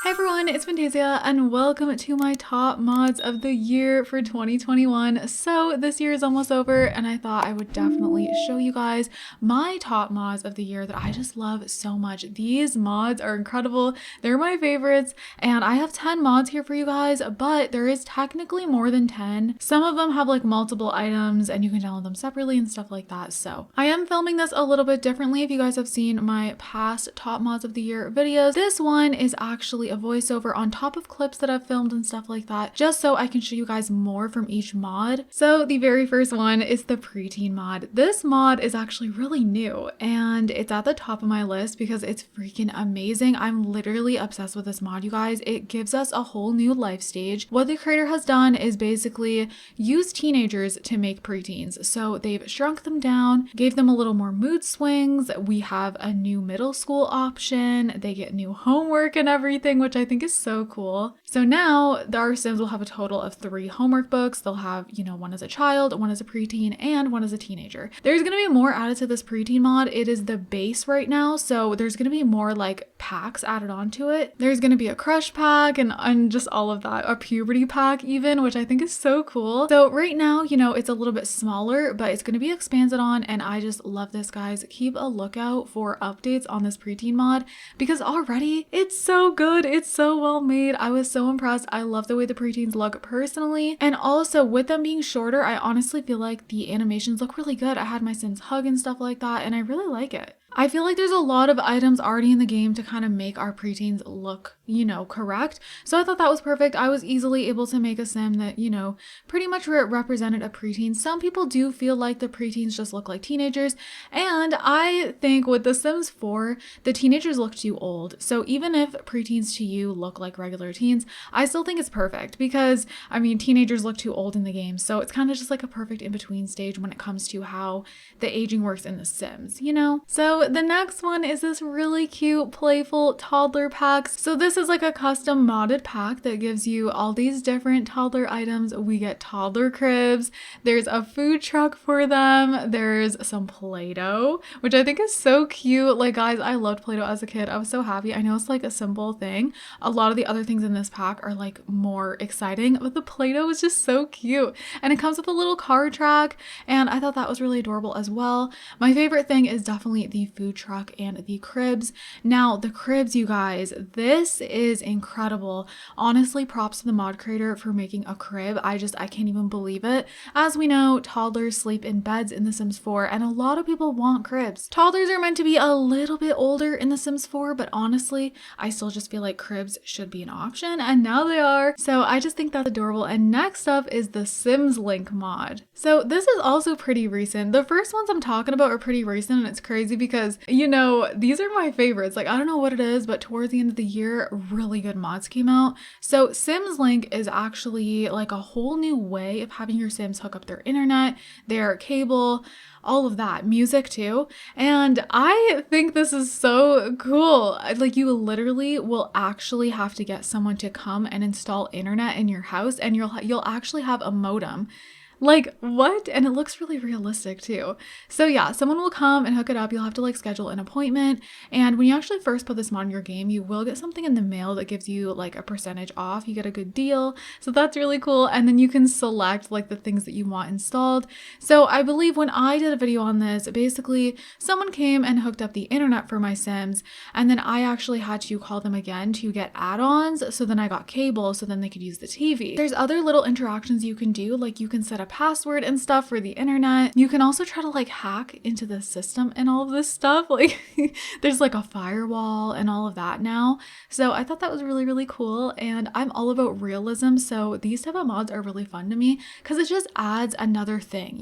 Hey everyone, it's Fantayzia and welcome to my top mods of the year for 2021. So this year is almost over and I thought I would definitely show you guys my top mods of the year that I just love so much. These mods are incredible. They're my favorites and I have 10 mods here for you guys, but there is technically more than 10. Some of them have like multiple items and you can download them separately and stuff like that. So I am filming this a little bit differently. If you guys have seen my past top mods of the year videos, this one is actually a voiceover on top of clips that I've filmed and stuff like that, just so I can show you guys more from each mod. So the very first one is the preteen mod. This mod is actually really new and it's at the top of my list because it's freaking amazing. I'm literally obsessed with this mod, you guys. It gives us a whole new life stage. What the creator has done is basically use teenagers to make preteens. So they've shrunk them down, gave them a little more mood swings. We have a new middle school option. They get new homework and everything, which I think is so cool. So now our Sims will have a total of 3 homework books. They'll have, one as a child, one as a preteen, and one as a teenager. There's going to be more added to this preteen mod. It is the base right now, so there's going to be more like packs added onto it. There's going to be a crush pack and just all of that, a puberty pack even, which I think is so cool. So right now, it's a little bit smaller, but it's going to be expanded on, and I just love this, guys. Keep a lookout for updates on this preteen mod because already it's so good. It's so well made. I was so impressed. I love the way the preteens look personally. And also with them being shorter, I honestly feel like the animations look really good. I had my Sims hug and stuff like that, and I really like it. I feel like there's a lot of items already in the game to kind of make our preteens look, correct. So I thought that was perfect. I was easily able to make a sim that, pretty much represented a preteen. Some people do feel like the preteens just look like teenagers. And I think with The Sims 4, the teenagers look too old. So even if preteens to you look like regular teens, I still think it's perfect because, teenagers look too old in the game. So it's kind of just like a perfect in-between stage when it comes to how the aging works in The Sims, So the next one is this really cute, playful toddler pack. So this is like a custom modded pack that gives you all these different toddler items. We get toddler cribs. There's a food truck for them. There's some Play-Doh, which I think is so cute. Like, guys, I loved Play-Doh as a kid. I was so happy. I know it's like a simple thing. A lot of the other things in this pack are like more exciting, but the Play-Doh is just so cute. And it comes with a little car track, and I thought that was really adorable as well. My favorite thing is definitely the food truck and the cribs. Now the cribs, you guys, this is incredible. Honestly, props to the mod creator for making a crib. I can't even believe it. As we know, toddlers sleep in beds in The Sims 4 and a lot of people want cribs. Toddlers are meant to be a little bit older in The Sims 4, but honestly, I still just feel like cribs should be an option, and now they are. So I just think that's adorable. And next up is the Sims Link mod. So this is also pretty recent. The first ones I'm talking about are pretty recent, and it's crazy because these are my favorites. Like, I don't know what it is, but towards the end of the year, really good mods came out. So Sims Link is actually like a whole new way of having your Sims hook up their internet, their cable, all of that, music too. And I think this is so cool. Like, you literally will actually have to get someone to come and install internet in your house, and you'll actually have a modem. Like, what? And it looks really realistic too. So yeah, someone will come and hook it up. You'll have to like schedule an appointment. And when you actually first put this mod in your game, you will get something in the mail that gives you like a percentage off. You get a good deal. So that's really cool. And then you can select like the things that you want installed. So I believe when I did a video on this, basically someone came and hooked up the internet for my Sims. And then I actually had to call them again to get add-ons. So then I got cable so then they could use the TV. There's other little interactions you can do. Like, you can set up password and stuff for the internet. You can also try to like hack into the system and all of this stuff. Like, there's like a firewall and all of that now. So I thought that was really, really cool. And I'm all about realism. So these type of mods are really fun to me because it just adds another thing,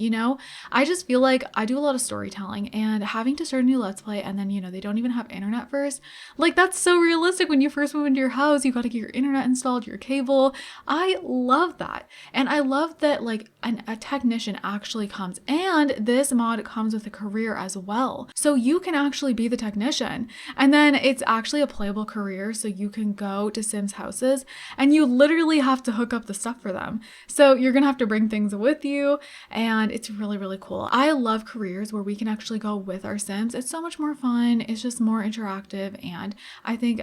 I just feel like I do a lot of storytelling, and having to start a new Let's Play and then, they don't even have internet first. Like, that's so realistic. When you first move into your house, you got to get your internet installed, your cable. I love that. And I love that, like, and a technician actually comes. And this mod comes with a career as well. So you can actually be the technician. And then it's actually a playable career. So you can go to Sims houses and you literally have to hook up the stuff for them. So you're going to have to bring things with you. And it's really, really cool. I love careers where we can actually go with our Sims. It's so much more fun. It's just more interactive. And I think,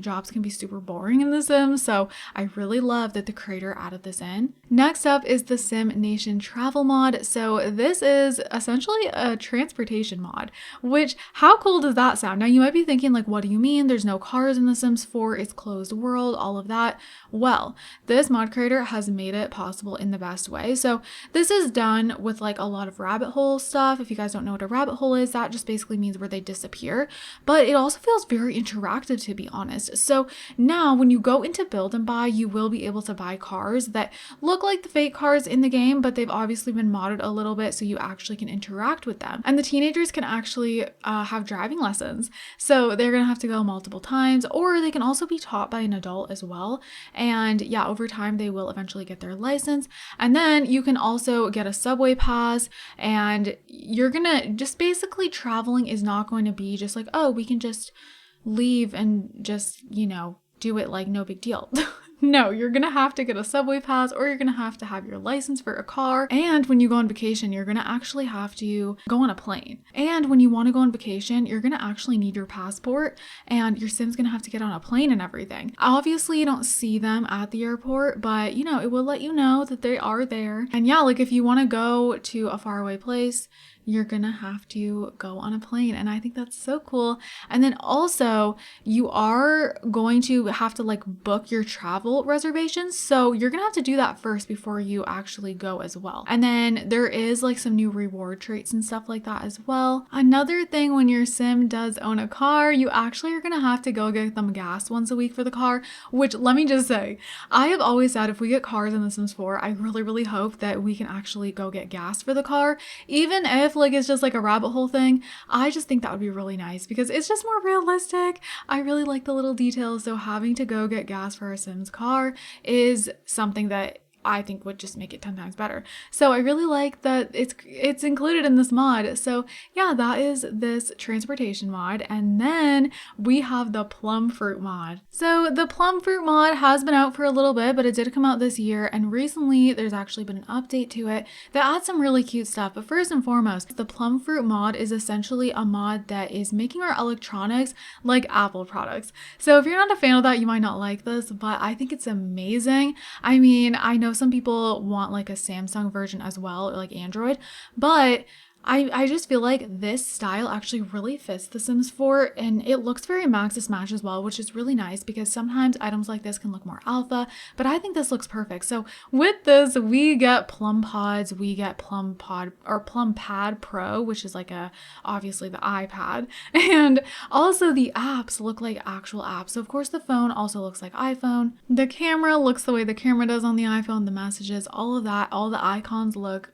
jobs can be super boring in The Sims. So I really love that the creator added this in. Next up is the Sim Nation travel mod. So this is essentially a transportation mod, which how cool does that sound? Now you might be thinking like, what do you mean? There's no cars in The Sims 4, it's closed world, all of that. Well, this mod creator has made it possible in the best way. So this is done with like a lot of rabbit hole stuff. If you guys don't know what a rabbit hole is, that just basically means where they disappear, but it also feels very interactive, to be honest. So now when you go into build and buy, you will be able to buy cars that look like the fake cars in the game, but they've obviously been modded a little bit so you actually can interact with them. And the teenagers can actually have driving lessons. So they're gonna have to go multiple times, or they can also be taught by an adult as well. And yeah, over time they will eventually get their license. And then you can also get a subway pass, and you're gonna just basically traveling is not going to be just like, oh, we can just leave and just, do it like no big deal. No, you're gonna have to get a subway pass, or you're gonna have to have your license for a car. And when you go on vacation, you're gonna actually have to go on a plane. And when you want to go on vacation, you're gonna actually need your passport, and your Sim's gonna have to get on a plane and everything. Obviously, you don't see them at the airport, but it will let you know that they are there. And yeah, like if you want to go to a faraway place, you're gonna have to go on a plane. And I think that's so cool. And then also you are going to have to like book your travel reservations. So you're gonna have to do that first before you actually go as well. And then there is like some new reward traits and stuff like that as well. Another thing, when your Sim does own a car, you actually are gonna have to go get them gas once a week for the car, which let me just say, I have always said if we get cars in The Sims 4, I really, really hope that we can actually go get gas for the car. Even if like it's just like a rabbit hole thing, I just think that would be really nice because it's just more realistic. I really like the little details. So having to go get gas for a Sim's car is something that I think would just make it 10 times better. So I really like that it's included in this mod. So yeah, that is this transportation mod. And then we have the plum fruit mod. So the plum fruit mod has been out for a little bit, but it did come out this year. And recently there's actually been an update to it that adds some really cute stuff. But first and foremost, the plum fruit mod is essentially a mod that is making our electronics like Apple products. So if you're not a fan of that, you might not like this, but I think it's amazing. I mean, I know some people want like a Samsung version as well, or like Android, but I just feel like this style actually really fits The Sims 4, and it looks very Maxis Match as well, which is really nice because sometimes items like this can look more alpha, but I think this looks perfect. So with this, we get Plum Pods, we get Plum Pad Pro, which is like obviously the iPad, and also the apps look like actual apps. So of course the phone also looks like iPhone. The camera looks the way the camera does on the iPhone, the messages, all of that, all the icons look,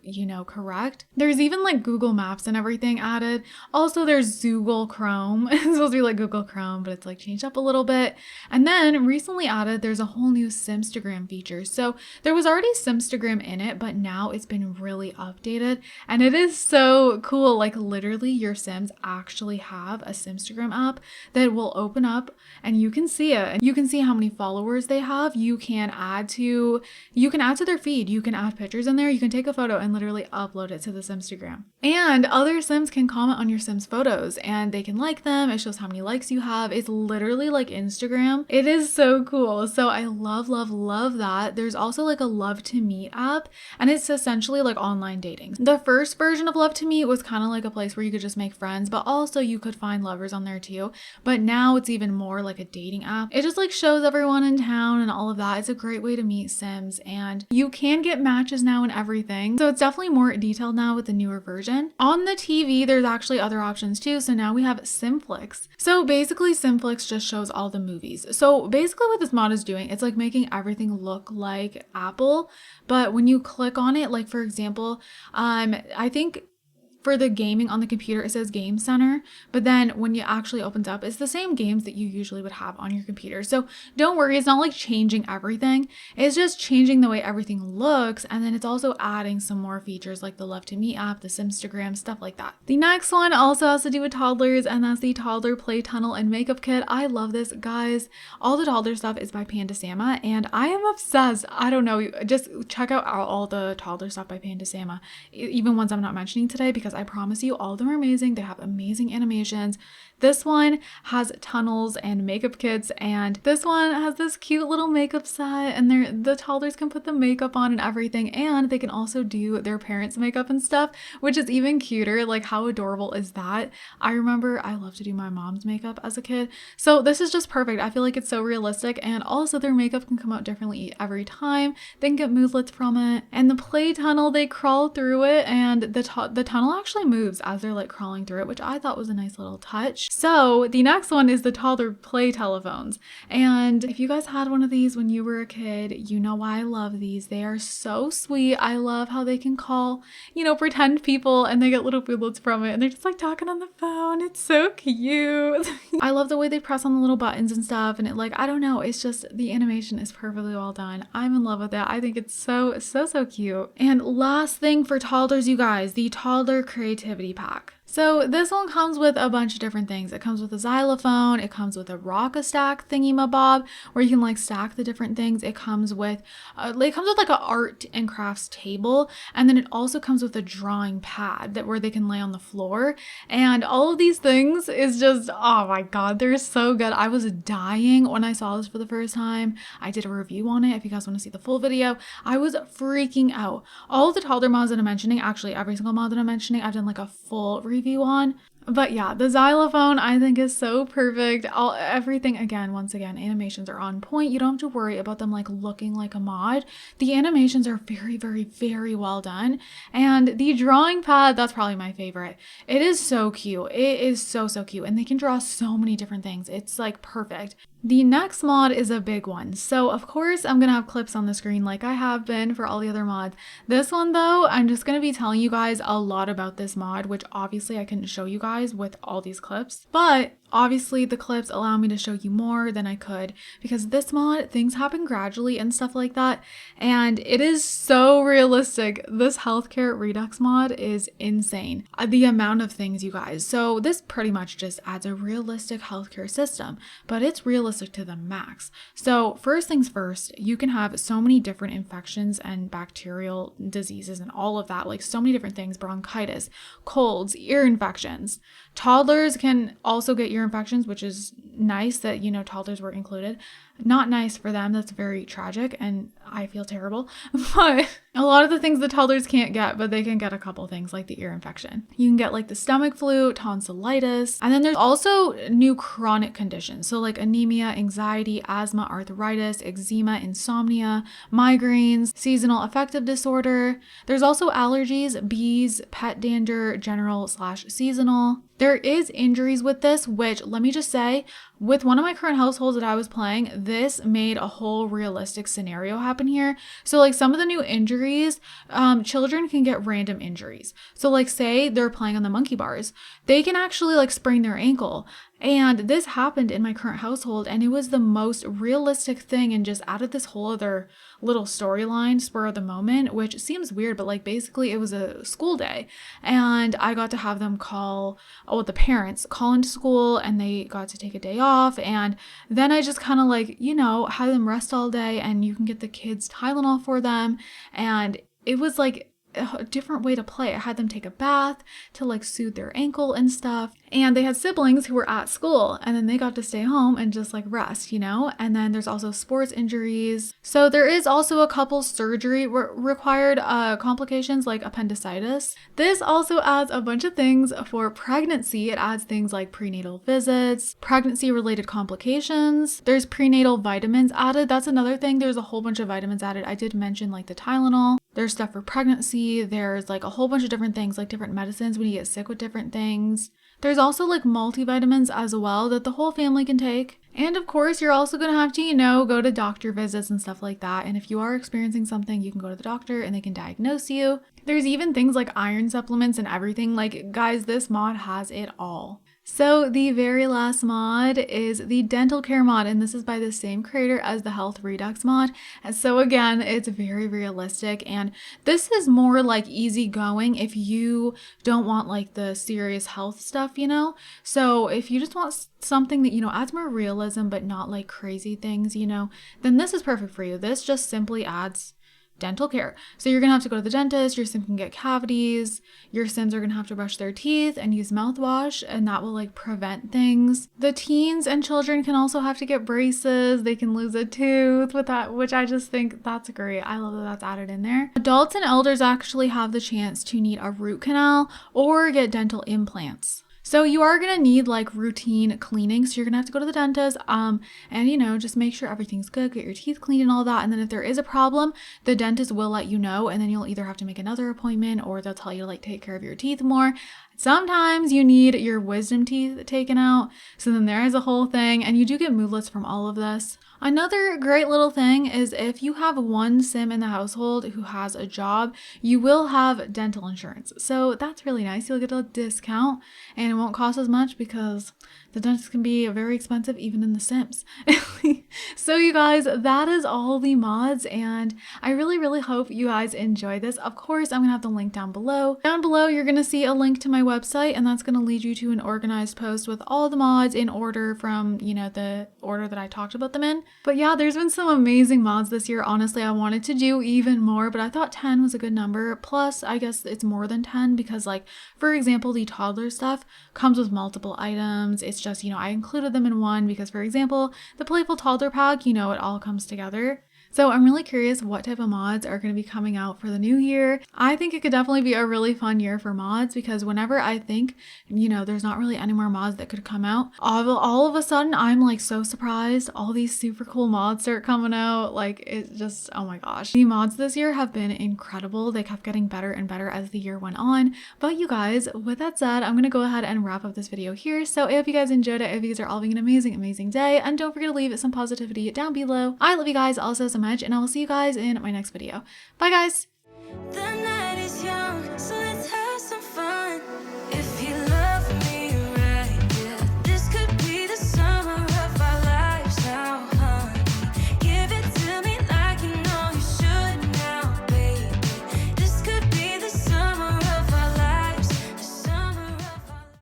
correct. There's even like Google Maps and everything added. Also, there's Google Chrome. It's supposed to be like Google Chrome, but it's like changed up a little bit. And then recently added, there's a whole new Simstagram feature. So there was already Simstagram in it, but now it's been really updated. And it is so cool. Like literally your Sims actually have a Simstagram app that will open up and you can see it. And you can see how many followers they have. You can add to their feed. You can add pictures in there. You can take a photo and literally upload it to the Simstagram. And other Sims can comment on your Sims photos and they can like them. It shows how many likes you have. It's literally like Instagram. It is so cool. So I love, love, love that. There's also like a Love to Meet app, and it's essentially like online dating. The first version of Love to Meet was kind of like a place where you could just make friends, but also you could find lovers on there too. But now it's even more like a dating app. It just like shows everyone in town and all of that. It's a great way to meet Sims, and you can get matches now and everything. So it's definitely more detailed now with the newer version. On the TV, there's actually other options too. So now we have Simflix. So basically Simflix just shows all the movies. So basically what this mod is doing, it's like making everything look like Apple. But when you click on it, like for example, I think for the gaming on the computer, it says Game Center, but then when it actually opens up, it's the same games that you usually would have on your computer. So don't worry, it's not like changing everything. It's just changing the way everything looks, and then it's also adding some more features like the Love to Me app, the Simstagram, stuff like that. The next one also has to do with toddlers, and that's the Toddler Play Tunnel and Makeup Kit. I love this, guys. All the toddler stuff is by FantayziaYT, and I am obsessed. I don't know, just check out all the toddler stuff by FantayziaYT, even ones I'm not mentioning today, because I promise you all of them are amazing. They have amazing animations. This one has tunnels and makeup kits, and this one has this cute little makeup set, and the toddlers can put the makeup on and everything, and they can also do their parents' makeup and stuff, which is even cuter. Like, how adorable is that? I remember I loved to do my mom's makeup as a kid, so this is just perfect. I feel like it's so realistic, and also their makeup can come out differently every time. They can get moodlets from it, and the play tunnel, they crawl through it, and the tunnel actually moves as they're like crawling through it, which I thought was a nice little touch. So the next one is the toddler play telephones. And if you guys had one of these when you were a kid, you know why I love these. They are so sweet. I love how they can call, pretend people, and they get little boodlets from it, and they're just like talking on the phone. It's so cute. I love the way they press on the little buttons and stuff, and I don't know, it's just, the animation is perfectly well done. I'm in love with it. I think it's so cute. And last thing for toddlers, you guys, the Toddler Creativity Pack. So this one comes with a bunch of different things. It comes with a xylophone, it comes with a rock-a-stack thingy-mabob where you can like stack the different things. It comes with like an art and crafts table, and then it also comes with a drawing pad where they can lay on the floor. And all of these things is just, oh my god, they're so good. I was dying when I saw this for the first time. I did a review on it. If you guys want to see the full video, I was freaking out. All of the toddler mods that I'm mentioning, actually every single mod that I'm mentioning, I've done like a full review on. But yeah, the xylophone I think is so perfect. Everything, again, once again, animations are on point. You don't have to worry about them like looking like a mod. The animations are very well done. And the drawing pad, that's probably my favorite. It is so cute. It is so cute. And they can draw so many different things. It's like perfect. The next mod is a big one. So of course I'm going to have clips on the screen like I have been for all the other mods. This one though, I'm just going to be telling you guys a lot about this mod, which obviously I couldn't show you guys with all these clips, but obviously the clips allow me to show you more than I could, because this mod, things happen gradually and stuff like that, and it is so realistic. This healthcare redux mod is insane. The amount of things, you guys. So this pretty much just adds a realistic healthcare system, but it's realistic to the max. So first things first, you can have so many different infections and bacterial diseases and all of that, like so many different things, bronchitis, colds, ear infections. Toddlers can also get ear infections, which is nice that, toddlers were included. Not nice for them. That's very tragic, and I feel terrible. But a lot of the things the toddlers can't get, but they can get a couple things like the ear infection. You can get like the stomach flu, tonsillitis, and then there's also new chronic conditions. So like anemia, anxiety, asthma, arthritis, eczema, insomnia, migraines, seasonal affective disorder. There's also allergies, bees, pet dander, general/seasonal. There is injuries with this, which let me just say, with one of my current households that I was playing, this made a whole realistic scenario happen here. So like some of the new injuries, children can get random injuries. So like say they're playing on the monkey bars, they can actually like sprain their ankle. And this happened in my current household, and it was the most realistic thing, and just added this whole other little storyline, spur of the moment, which seems weird, but like basically it was a school day, and I got to have them the parents call into school, and they got to take a day off, and then I just kind of like, had them rest all day, and you can get the kids Tylenol for them, and it was like a different way to play. I had them take a bath to like soothe their ankle and stuff. And they had siblings who were at school, and then they got to stay home and just like rest, And then there's also sports injuries. So there is also a couple surgery required complications like appendicitis. This also adds a bunch of things for pregnancy. It adds things like prenatal visits, pregnancy related complications. There's prenatal vitamins added. That's another thing. There's a whole bunch of vitamins added. I did mention like the Tylenol. There's stuff for pregnancy. There's like a whole bunch of different things, like different medicines when you get sick with different things. There's also like multivitamins as well that the whole family can take. And of course, you're also going to have to, go to doctor visits and stuff like that. And if you are experiencing something, you can go to the doctor and they can diagnose you. There's even things like iron supplements and everything. Like, guys, this mod has it all. So the very last mod is the dental care mod, and this is by the same creator as the health redux mod. And so again, it's very realistic, and this is more like easygoing if you don't want like the serious health stuff, you know? So if you just want something that, you know, adds more realism but not like crazy things, you know, then this is perfect for you. This just simply adds dental care. So you're gonna have to go to the dentist, your sim can get cavities, your sims are gonna have to brush their teeth and use mouthwash, and that will like prevent things. The teens and children can also have to get braces, they can lose a tooth with that, which I just think that's great. I love that that's added in there. Adults and elders actually have the chance to need a root canal or get dental implants. So you are going to need like routine cleaning. So you're going to have to go to the dentist and, you know, just make sure everything's good, get your teeth cleaned and all that. And then if there is a problem, the dentist will let you know, and then you'll either have to make another appointment or they'll tell you to like take care of your teeth more. Sometimes you need your wisdom teeth taken out. So then there is a whole thing, and you do get movelets from all of this. Another great little thing is if you have one sim in the household who has a job, you will have dental insurance. So that's really nice. You'll get a discount and it won't cost as much because the dentist can be very expensive even in the Sims. So you guys, that is all the mods, and I really hope you guys enjoy this. Of course, I'm gonna have the link down below. Down below, you're gonna see a link to my website, and that's gonna lead you to an organized post with all the mods in order from, you know, the order that I talked about them in. But yeah, there's been some amazing mods this year. Honestly, I wanted to do even more, but I thought 10 was a good number. Plus, I guess it's more than 10 because, like, for example, the toddler stuff comes with multiple items. It's just, you know, I included them in one because, for example, the playful toddler pack, you know, it all comes together. So I'm really curious what type of mods are going to be coming out for the new year. I think it could definitely be a really fun year for mods because whenever I think, you know, there's not really any more mods that could come out, all of a sudden I'm like so surprised. All these super cool mods start coming out. Like, it's just, oh my gosh. The mods this year have been incredible. They kept getting better and better as the year went on. But you guys, with that said, I'm going to go ahead and wrap up this video here. So if you guys enjoyed it, if you guys are all having an amazing day, and don't forget to leave some positivity down below. I love you guys also so much, and I will see you guys in my next video. Bye guys!